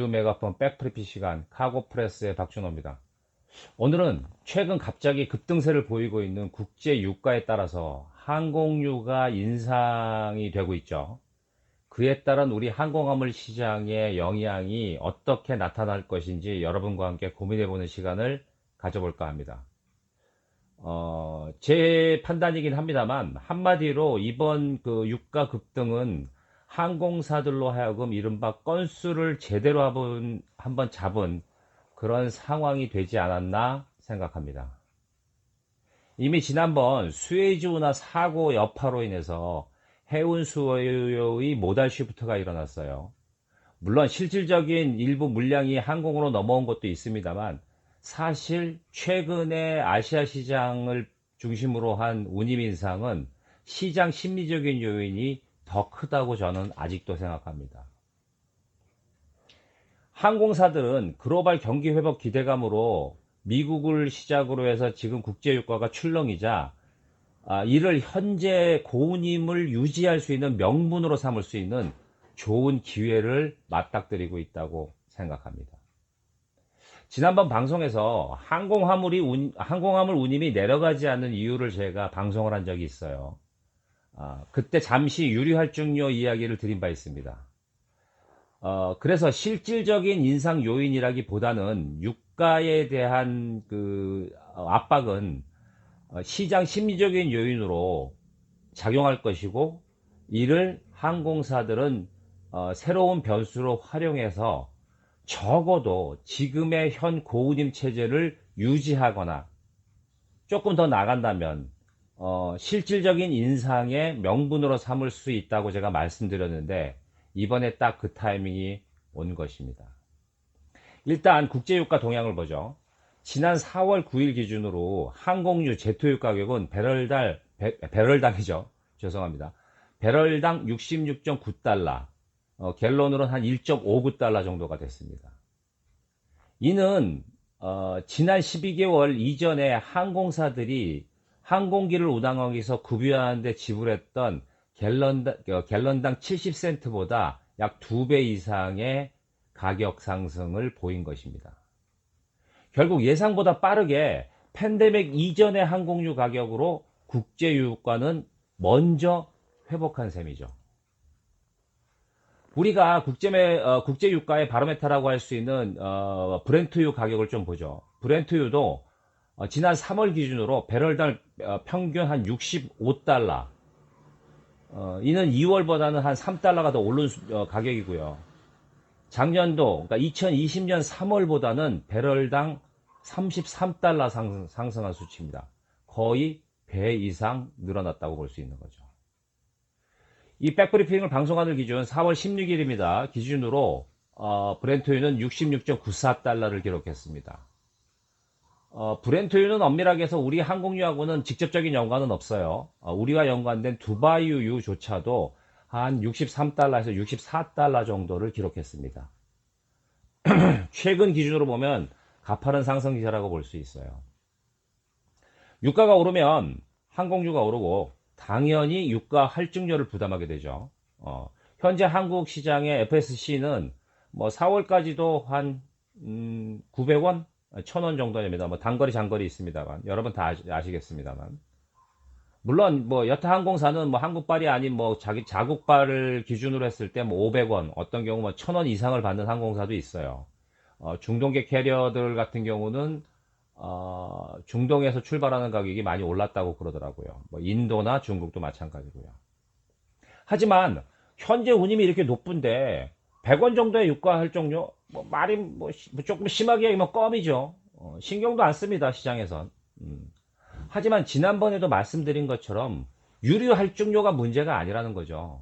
메가폰 백프리피 시간 카고프레스의 박준호입니다. 오늘은 최근 갑자기 급등세를 보이고 있는 국제 유가에 따라서 항공유가 인상이 되고 있죠. 그에 따른 우리 항공화물 시장의 영향이 어떻게 나타날 것인지 여러분과 함께 고민해보는 시간을 가져볼까 합니다. 제 판단이긴 합니다만 한마디로 이번 그 유가 급등은 항공사들로 하여금 이른바 건수를 제대로 한번 잡은 그런 상황이 되지 않았나 생각합니다. 이미 지난번 수에즈 운하 사고 여파로 인해서 해운 수요의 모달 쉬프트가 일어났어요. 물론 실질적인 일부 물량이 항공으로 넘어온 것도 있습니다만 사실 최근에 아시아 시장을 중심으로 한 운임 인상은 시장 심리적인 요인이 더 크다고 저는 아직도 생각합니다. 항공사들은 글로벌 경기 회복 기대감으로 미국을 시작으로 해서 지금 국제 유가가 출렁이자 이를 현재 고운임을 유지할 수 있는 명분으로 삼을 수 있는 좋은 기회를 맞닥뜨리고 있다고 생각합니다. 지난번 방송에서 항공화물 운임이 내려가지 않는 이유를 제가 방송을 한 적이 있어요. 그때 잠시 유류할증료 이야기를 드린 바 있습니다. 그래서 실질적인 인상 요인이라기보다는 유가에 대한 그 압박은 시장 심리적인 요인으로 작용할 것이고, 이를 항공사들은 새로운 변수로 활용해서 적어도 지금의 현 고운임 체제를 유지하거나 조금 더 나간다면 실질적인 인상의 명분으로 삼을 수 있다고 제가 말씀드렸는데, 이번에 딱 그 타이밍이 온 것입니다. 일단 국제유가 동향을 보죠. 지난 4월 9일 기준으로 항공유 제토유 가격은 배럴당이죠. 죄송합니다. 배럴당 66.9달러, 갤런으로는 한 1.59달러 정도가 됐습니다. 이는 지난 12개월 이전에 항공사들이 항공기를 운항하기 위해서 급유하는데 지불했던 갤런당 70센트보다 약 2배 이상의 가격 상승을 보인 것입니다. 결국 예상보다 빠르게 팬데믹 이전의 항공유 가격으로 국제유가는 먼저 회복한 셈이죠. 우리가 국제유가의 바로메타라고 할 수 있는 브렌트유 가격을 좀 보죠. 브렌트유도 지난 3월 기준으로 배럴당 평균 한 65달러, 이는 2월보다는 한 3달러가 더 오른 가격이고요. 작년도, 그러니까 2020년 3월보다는 배럴당 33달러 상승한 수치입니다. 거의 배 이상 늘어났다고 볼 수 있는 거죠. 이 백브리핑을 방송하는 기준 4월 16일입니다. 기준으로 브렌트유는 66.94달러를 기록했습니다. 브렌트유는 엄밀하게 해서 우리 항공유하고는 직접적인 연관은 없어요. 우리와 연관된 두바이유조차도 한 63달러에서 64달러 정도를 기록했습니다. 최근 기준으로 보면 가파른 상승 기세라고 볼 수 있어요. 유가가 오르면 항공유가 오르고 당연히 유가 할증료를 부담하게 되죠. 현재 한국 시장의 FSC는 뭐 4월까지도 한 900원, 1000원 정도 됩니다. 뭐 단거리 장거리 있습니다만 여러분 다 아시겠습니다만, 물론 뭐 여타 항공사는 뭐 한국발이 아닌 뭐 자국발을 기준으로 했을 때 뭐 500원, 어떤 경우 뭐 1000원 이상을 받는 항공사도 있어요. 중동계 캐리어들 같은 경우는 중동에서 출발하는 가격이 많이 올랐다고 그러더라고요. 뭐 인도나 중국도 마찬가지고요. 하지만 현재 운임이 이렇게 높은데 100원 정도의 유가 할증료, 뭐 말이 뭐 조금 심하게 얘기하면 껌이죠. 신경도 안 씁니다, 시장에선. 하지만 지난번에도 말씀드린 것처럼 유류 할증료가 문제가 아니라는 거죠.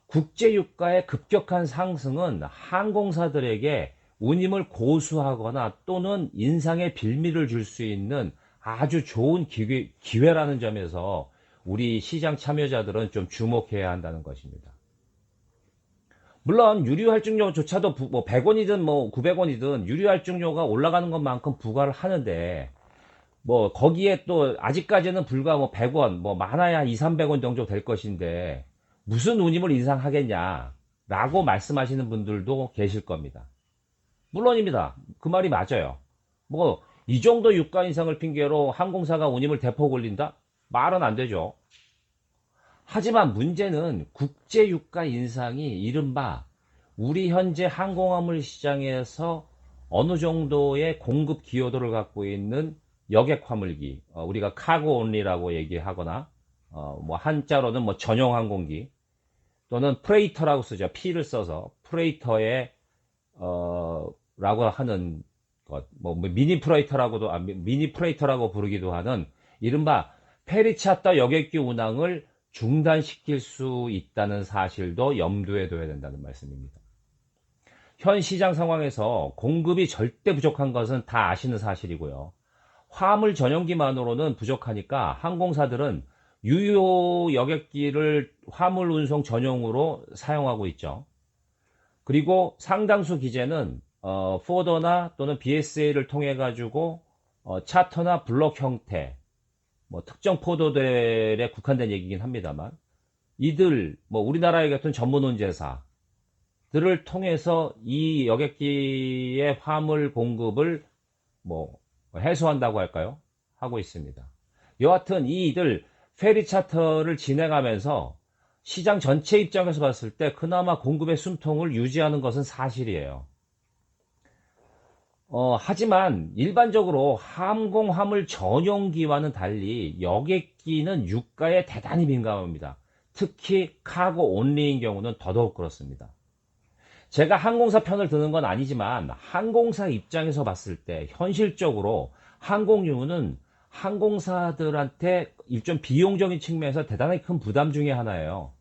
국제 유가의 급격한 상승은 항공사들에게 운임을 고수하거나 또는 인상의 빌미를 줄 수 있는 아주 좋은 기회라는 점에서 우리 시장 참여자들은 좀 주목해야 한다는 것입니다. 물론 유류할증료조차도 뭐 100원이든 뭐 900원이든 유류할증료가 올라가는 것만큼 부과를 하는데, 뭐 거기에 또 아직까지는 불과 뭐 100원, 뭐 많아야 2, 300원 정도 될 것인데 무슨 운임을 인상하겠냐라고 말씀하시는 분들도 계실 겁니다. 물론입니다. 그 말이 맞아요. 뭐 이 정도 유가 인상을 핑계로 항공사가 운임을 대폭 올린다? 말은 안 되죠. 하지만 문제는 국제 유가 인상이 이른바 우리 현재 항공화물 시장에서 어느 정도의 공급 기여도를 갖고 있는 여객 화물기, 우리가 카고 온리라고 얘기하거나, 뭐 한자로는 뭐 전용 항공기 또는 프레이터라고 쓰죠. P를 써서 프레이터의 라고 하는 것, 뭐 미니 프레이터라고도 미니 프레이터라고 부르기도 하는 이른바 페리차터 여객기 운항을 중단시킬 수 있다는 사실도 염두에 둬야 된다는 말씀입니다. 현 시장 상황에서 공급이 절대 부족한 것은 다 아시는 사실이고요. 화물 전용기만으로는 부족하니까 항공사들은 유효 여객기를 화물 운송 전용으로 사용하고 있죠. 그리고 상당수 기재는 포더나 또는 BSA를 통해 가지고 차터나 블록 형태, 뭐 특정 포도들에 국한된 얘기긴 합니다만 이들 뭐 우리나라의 같은 전문 운제사들을 통해서 이 여객기의 화물 공급을 뭐 해소한다고 할까요? 하고 있습니다. 여하튼 이들 페리 차터를 진행하면서 시장 전체 입장에서 봤을 때 그나마 공급의 숨통을 유지하는 것은 사실이에요. 하지만 일반적으로 항공 화물 전용기와는 달리 여객기는 유가에 대단히 민감합니다. 특히 카고 온리인 경우는 더더욱 그렇습니다. 제가 항공사 편을 드는 건 아니지만 항공사 입장에서 봤을 때 현실적으로 항공유는 항공사들한테 일종 비용적인 측면에서 대단히 큰 부담 중에 하나예요.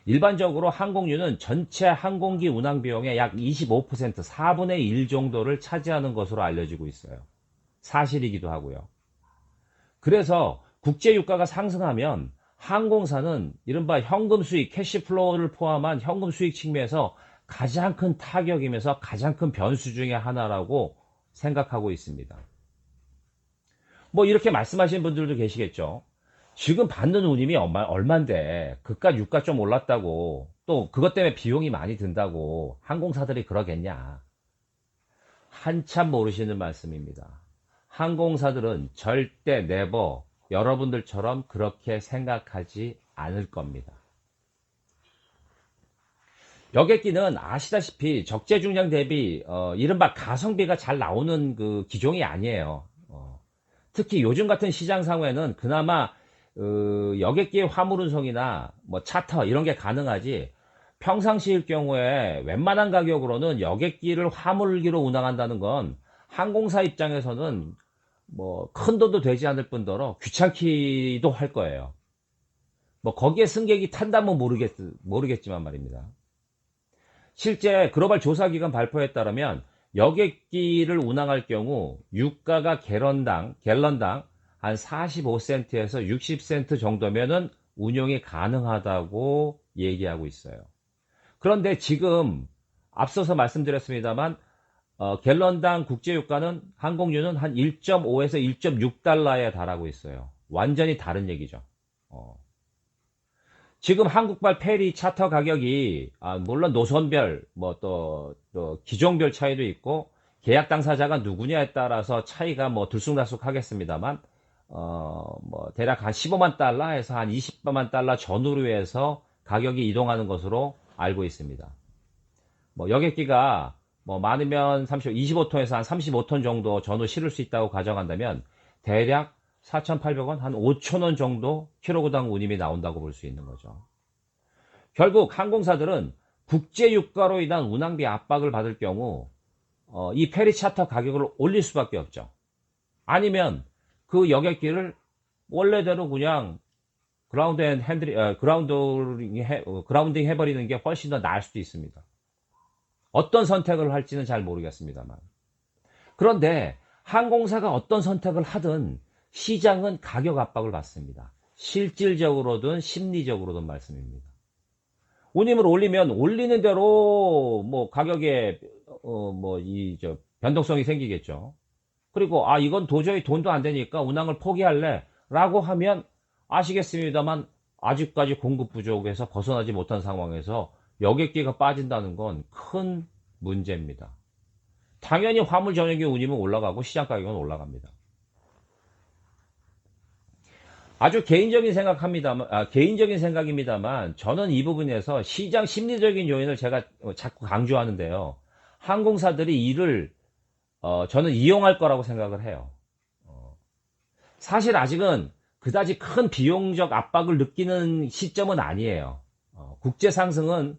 일반적으로 항공유는 전체 항공기 운항 비용의 약 25%, 4분의 1 정도를 차지하는 것으로 알려지고 있어요. 사실이기도 하고요. 그래서 국제 유가가 상승하면 항공사는 이른바 현금 수익, 캐시플로우를 포함한 현금 수익 측면에서 가장 큰 타격이면서 가장 큰 변수 중에 하나라고 생각하고 있습니다. 뭐 이렇게 말씀하시는 분들도 계시겠죠. 지금 받는 운임이 얼만데 그깟 유가 좀 올랐다고 또 그것 때문에 비용이 많이 든다고 항공사들이 그러겠냐. 한참 모르시는 말씀입니다. 항공사들은 절대 네버 여러분들처럼 그렇게 생각하지 않을 겁니다. 여객기는 아시다시피 적재 중량 대비 이른바 가성비가 잘 나오는 그 기종이 아니에요. 특히 요즘 같은 시장 상황에는 그나마 여객기의 화물 운송이나 뭐 차터 이런 게 가능하지 평상시일 경우에 웬만한 가격으로는 여객기를 화물기로 운항한다는 건 항공사 입장에서는 뭐 큰 돈도 되지 않을 뿐더러 귀찮기도 할 거예요. 뭐 거기에 승객이 탄다면 모르겠지만 말입니다. 실제 글로벌 조사기관 발표에 따르면 여객기를 운항할 경우 유가가 갤런당 한 45센트에서 60센트 정도면은 운용이 가능하다고 얘기하고 있어요. 그런데 지금 앞서서 말씀드렸습니다만 갤런당 국제유가는 항공유는 한 1.5에서 1.6달러에 달하고 있어요. 완전히 다른 얘기죠. 지금 한국발 페리 차터 가격이 물론 노선별 뭐 또 기종별 차이도 있고 계약 당사자가 누구냐에 따라서 차이가 뭐 들쑥날쑥 하겠습니다만 뭐 대략 한 15만 달러에서 한 20만 달러 전후로 해서 가격이 이동하는 것으로 알고 있습니다. 뭐 여객기가 뭐 많으면 25톤에서 한 35톤 정도 전후 실을 수 있다고 가정한다면 대략 4,800원, 한 5,000원 정도 킬로그당 운임이 나온다고 볼 수 있는 거죠. 결국 항공사들은 국제 유가로 인한 운항비 압박을 받을 경우 이 페리 차터 가격을 올릴 수밖에 없죠. 아니면 그 여객기를 원래대로 그냥 그라운딩 해버리는 게 훨씬 더 나을 수도 있습니다. 어떤 선택을 할지는 잘 모르겠습니다만. 그런데 항공사가 어떤 선택을 하든 시장은 가격 압박을 받습니다. 실질적으로든 심리적으로든 말씀입니다. 운임을 올리면 올리는 대로 뭐 가격에 변동성이 생기겠죠. 그리고 아 이건 도저히 돈도 안 되니까 운항을 포기할래 라고 하면 아시겠습니다만 아직까지 공급 부족에서 벗어나지 못한 상황에서 여객기가 빠진다는 건 큰 문제입니다. 당연히 화물 전용기 운임은 올라가고 시장 가격은 올라갑니다. 아주 개인적인 생각입니다만 저는 이 부분에서 시장 심리적인 요인을 제가 자꾸 강조하는데요. 항공사들이 이를 저는 이용할 거라고 생각을 해요. 사실 아직은 그다지 큰 비용적 압박을 느끼는 시점은 아니에요. 국제 상승은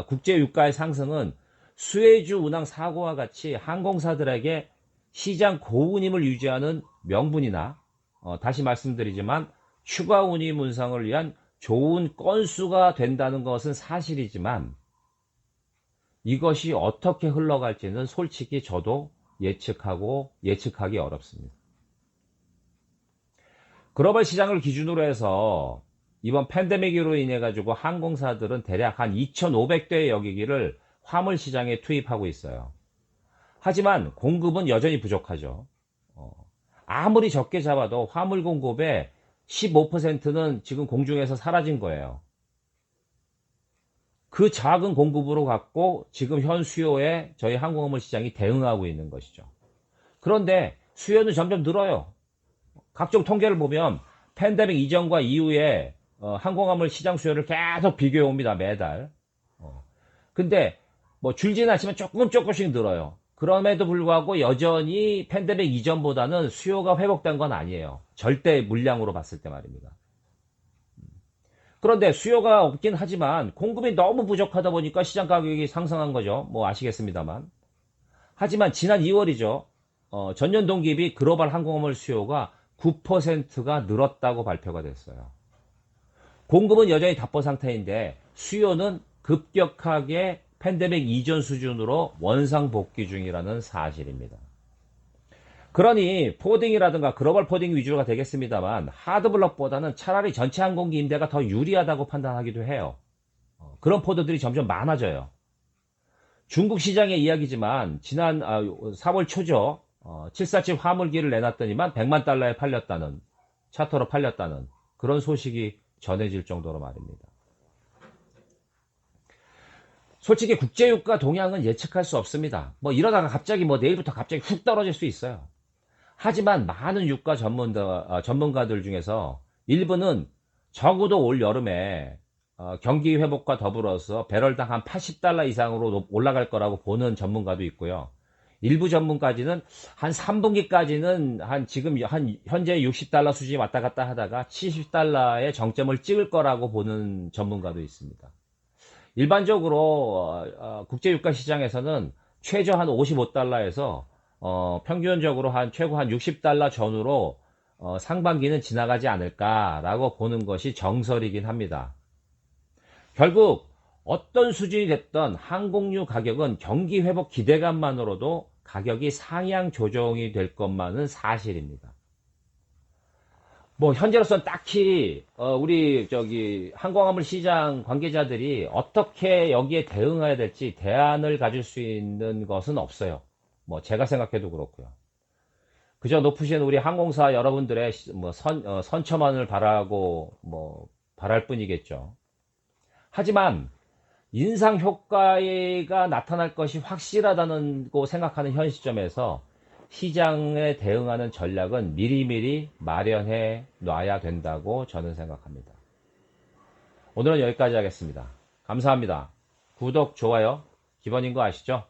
국제 유가의 상승은 수혜주 운항 사고와 같이 항공사들에게 시장 고운임을 유지하는 명분이나 다시 말씀드리지만 추가 운임 운상을 위한 좋은 건수가 된다는 것은 사실이지만 이것이 어떻게 흘러갈지는 솔직히 저도 예측하기 어렵습니다. 글로벌 시장을 기준으로 해서 이번 팬데믹으로 인해 가지고 항공사들은 대략 한 2,500대의 여기기를 화물 시장에 투입하고 있어요. 하지만 공급은 여전히 부족하죠. 아무리 적게 잡아도 화물 공급의 15%는 지금 공중에서 사라진 거예요. 그 작은 공급으로 갖고 지금 현 수요에 저희 항공화물 시장이 대응하고 있는 것이죠. 그런데 수요는 점점 늘어요. 각종 통계를 보면 팬데믹 이전과 이후에 항공화물 시장 수요를 계속 비교해 옵니다. 매달. 근데 뭐 줄지는 않지만 조금씩 늘어요. 그럼에도 불구하고 여전히 팬데믹 이전보다는 수요가 회복된 건 아니에요. 절대 물량으로 봤을 때 말입니다. 그런데 수요가 없긴 하지만 공급이 너무 부족하다 보니까 시장 가격이 상승한 거죠. 뭐 아시겠습니다만. 하지만 지난 2월이죠. 전년 동기비 글로벌 항공화물 수요가 9%가 늘었다고 발표가 됐어요. 공급은 여전히 답보 상태인데 수요는 급격하게 팬데믹 이전 수준으로 원상복귀 중이라는 사실입니다. 그러니 포딩이라든가 글로벌 포딩 위주가 되겠습니다만 하드블럭보다는 차라리 전체 항공기 임대가 더 유리하다고 판단하기도 해요. 그런 포드들이 점점 많아져요. 중국 시장의 이야기지만 지난 4월 초죠. 747 화물기를 내놨더니만 100만 달러에 팔렸다는 차터로 팔렸다는 그런 소식이 전해질 정도로 말입니다. 솔직히 국제유가 동향은 예측할 수 없습니다. 뭐 이러다가 갑자기 뭐 내일부터 갑자기 훅 떨어질 수 있어요. 하지만 많은 유가 전문가들 중에서 일부는 적어도 올 여름에 경기 회복과 더불어서 배럴당 한 80달러 이상으로 올라갈 거라고 보는 전문가도 있고요. 일부 전문가지는 한 3분기까지는 한 현재 60달러 수준이 왔다 갔다 하다가 70달러의 정점을 찍을 거라고 보는 전문가도 있습니다. 일반적으로 국제유가 시장에서는 최저 한 55달러에서 평균적으로 최고 한 60달러 전후로 상반기는 지나가지 않을까라고 보는 것이 정설이긴 합니다. 결국 어떤 수준이 됐던 항공유 가격은 경기 회복 기대감만으로도 가격이 상향 조정이 될 것만은 사실입니다. 뭐 현재로서는 딱히 우리 항공화물 시장 관계자들이 어떻게 여기에 대응해야 될지 대안을 가질 수 있는 것은 없어요. 뭐 제가 생각해도 그렇고요. 그저 높으신 우리 항공사 여러분들의 뭐 선처만을 바랄 뿐이겠죠. 하지만 인상 효과가 나타날 것이 확실하다고 생각하는 현 시점에서 시장에 대응하는 전략은 미리미리 마련해 놔야 된다고 저는 생각합니다. 오늘은 여기까지 하겠습니다. 감사합니다. 구독, 좋아요, 기본인 거 아시죠?